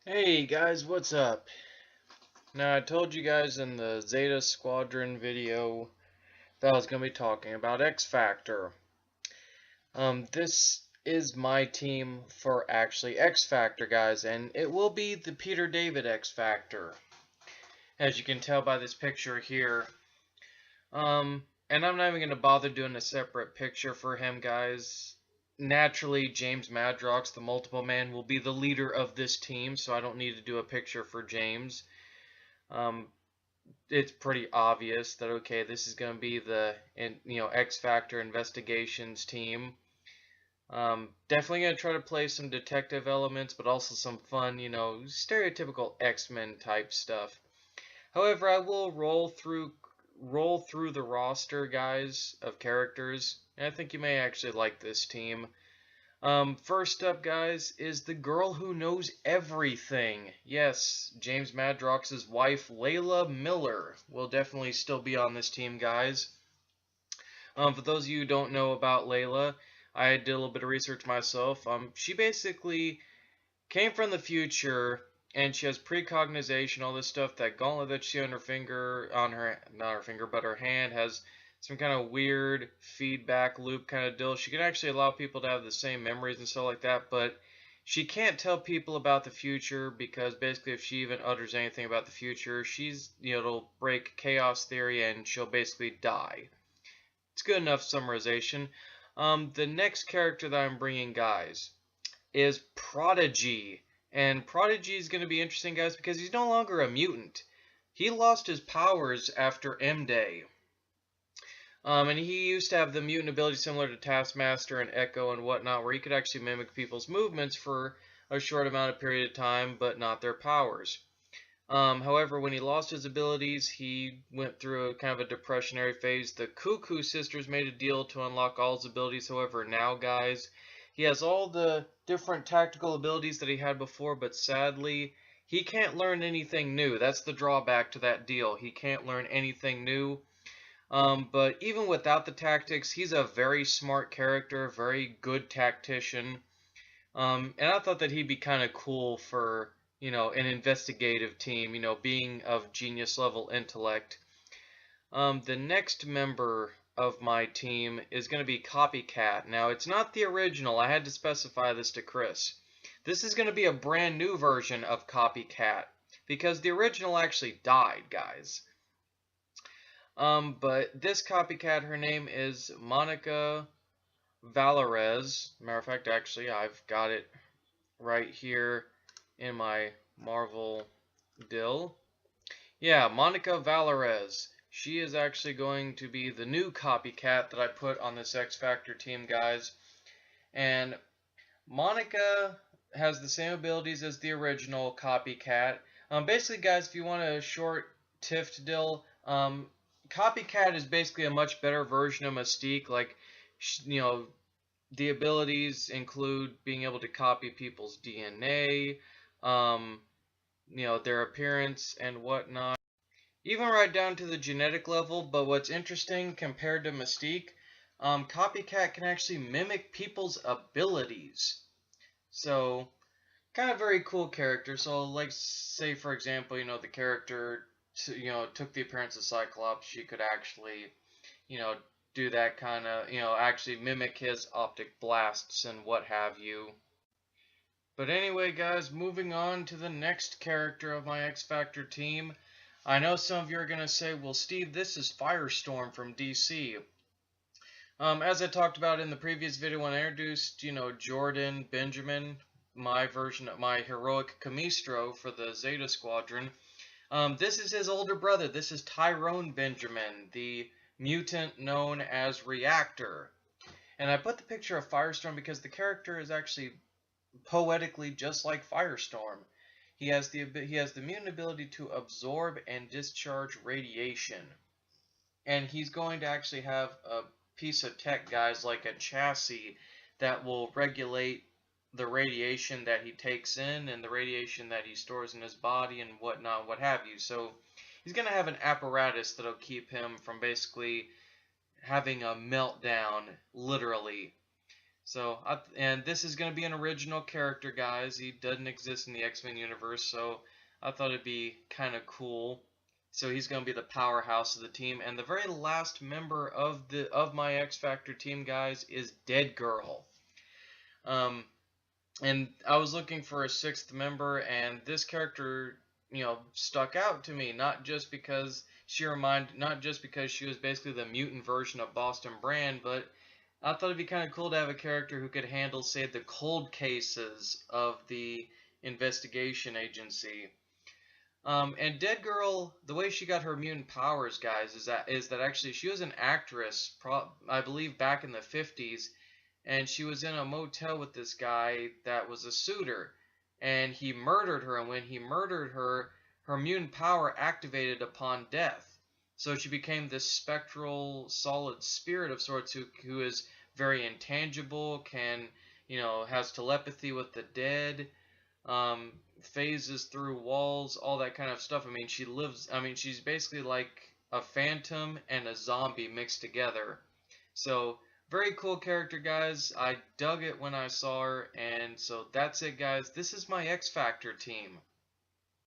Hey guys, what's up? Now I told you guys in the Zeta Squadron video that I was going to be talking about X Factor. This is my team for actually X Factor, guys, and it will be the Peter David X Factor, as you can tell by this picture here. And I'm not even going to bother doing a separate picture for him, guys. Naturally, James Madrox, the Multiple Man, will be the leader of this team, so I don't need to do a picture for James. Um, it's pretty obvious that okay, this is going to be the X Factor Investigations team. Definitely going to try to play some detective elements, but also some fun, stereotypical X-Men type stuff. However, I will roll through the roster, guys, of characters, and I think you may actually like this team. First up, guys, is the girl who knows everything. Yes, James Madrox's wife, Layla Miller, will definitely still be on this team, guys. For those of you who don't know about Layla, I did a little bit of research myself. She basically came from the future, and she has precognition, all this stuff. That gauntlet that she on her finger, not her finger, but her hand has some kind of weird feedback loop kind of deal. She can actually allow people to have the same memories and stuff like that, but she can't tell people about the future because basically if she even utters anything about the future, it'll break chaos theory and she'll basically die. It's good enough summarization. The next character that I'm bringing, guys, is Prodigy. And Prodigy is going to be interesting, guys, because he's no longer a mutant. He lost his powers after M-Day. And he used to have the mutant ability similar to Taskmaster and Echo and whatnot, where he could actually mimic people's movements for a short amount of period of time, but not their powers. However, when he lost his abilities, he went through a kind of a depressionary phase. The Cuckoo Sisters made a deal to unlock all his abilities. However, now, guys, he has all the different tactical abilities that he had before, but sadly, he can't learn anything new. That's the drawback to that deal. He can't learn anything new. But even without the tactics, he's a very smart character, very good tactician. And I thought that he'd be kind of cool for, an investigative team, being of genius level intellect. The next member of my team is going to be Copycat. Now, it's not the original. I had to specify this to Chris. This is going to be a brand new version of Copycat because the original actually died, guys. But this Copycat, her name is Monica Valerez. Matter of fact, actually, I've got it right here in my Marvel Dill. Yeah, Monica Valerez. She is actually going to be the new Copycat that I put on this X Factor team, guys. And Monica has the same abilities as the original Copycat. Basically, guys, if you want a short Tift Dill, Copycat is basically a much better version of Mystique. Like, the abilities include being able to copy people's DNA, their appearance and whatnot, even right down to the genetic level. But what's interesting compared to Mystique, Copycat can actually mimic people's abilities. So, kind of very cool character. So, like, say for example, the character, took the appearance of Cyclops. She could actually, you know, do that kind of, actually mimic his optic blasts and what have you. But anyway, guys, moving on to the next character of my X Factor team. I know some of you are going to say, well, Steve, this is Firestorm from DC. As I talked about in the previous video when I introduced, Jordan Benjamin, my version of my heroic Camistro for the Zeta Squadron, this is his older brother. This is Tyrone Benjamin, the mutant known as Reactor. And I put the picture of Firestorm because the character is actually poetically just like Firestorm. He has the mutant ability to absorb and discharge radiation. And he's going to actually have a piece of tech, guys, like a chassis that will regulate the radiation that he takes in and the radiation that he stores in his body and whatnot, what have you. So he's going to have an apparatus that'll keep him from basically having a meltdown, literally. So, and this is going to be an original character, guys. He doesn't exist in the X-Men universe, so I thought it'd be kind of cool. So he's going to be the powerhouse of the team, and the very last member of my X Factor team, guys, is Dead Girl. Um, and I was looking for a sixth member, and this character, stuck out to me. Not just because she was basically the mutant version of Boston Brand, but I thought it'd be kind of cool to have a character who could handle, say, the cold cases of the investigation agency. And Dead Girl, the way she got her mutant powers, guys, is that actually she was an actress, I believe back in the 50s, and she was in a motel with this guy that was a suitor, and he murdered her. And when he murdered her, her mutant power activated upon death. So she became this spectral, solid spirit of sorts who is very intangible, has telepathy with the dead, phases through walls, all that kind of stuff. She's basically like a phantom and a zombie mixed together. So, very cool character, guys. I dug it when I saw her, and so that's it, guys. This is my X Factor team.